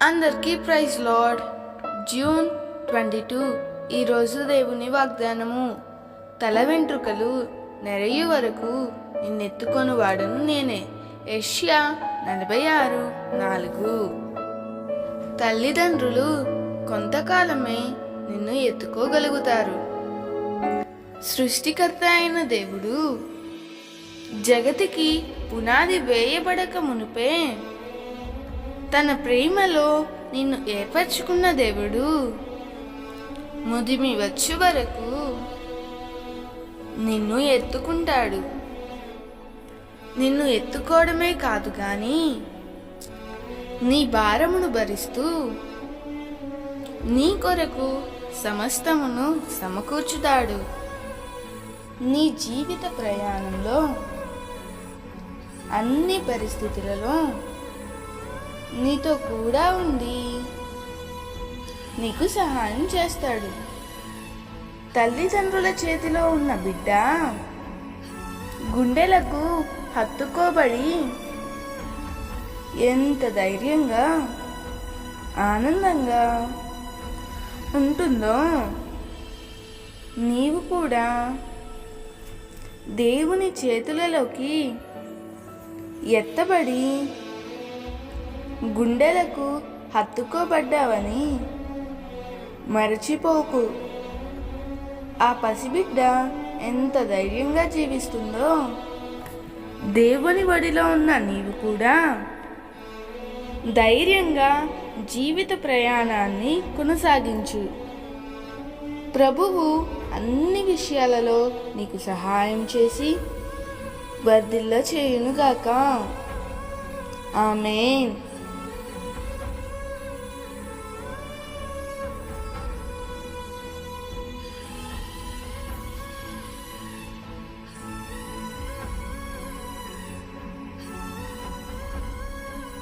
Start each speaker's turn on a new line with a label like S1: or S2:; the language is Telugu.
S1: అందరికీ ప్రైజ్ లార్డ్. జూన్ 22 ఈరోజు దేవుని వాగ్దానము. తల వెంట్రుకలు నెరయు వరకు నిన్నెత్తుకొని వాడను నేనే. యెషయా 46:4. తల్లిదండ్రులు కొంతకాలమే నిన్ను ఎత్తుకోగలుగుతారు. సృష్టికర్త అయిన దేవుడు జగతికి పునాది వేయబడక మునుపే తన ప్రేమలో నిన్ను ఏర్పరచుకున్న దేవుడు ముదిమి వచ్చే వరకు నిన్ను ఎత్తుకుంటాడు. నిన్ను ఎత్తుకోవడమే కాదు కానీ నీ భారమును భరిస్తూ నీ కొరకు సమస్తమును సమకూర్చుతాడు. నీ జీవిత ప్రయాణంలో అన్ని పరిస్థితులలో నీతో కూడా ఉండి నీకు సహాయం చేస్తాడు. తల్లిదండ్రుల చేతిలో ఉన్న బిడ్డ గుండెలకు హత్తుకోబడి ఎంత ధైర్యంగా ఆనందంగా ఉంటుందో నీవు కూడా దేవుని చేతులలోకి ఎత్తబడి గుండెలకు హత్తుకోబడ్డావని మరచిపోకు. ఆ పసిబిడ్డ ఎంత ధైర్యంగా జీవిస్తుందో దేవుని ఒడిలో ఉన్న నీవు కూడా ధైర్యంగా జీవిత ప్రయాణాన్ని కొనసాగించు. ప్రభువు అన్ని విషయాలలో నీకు సహాయం చేసి వర్ధిల్ల చేయునుగాక. ఆమేన్.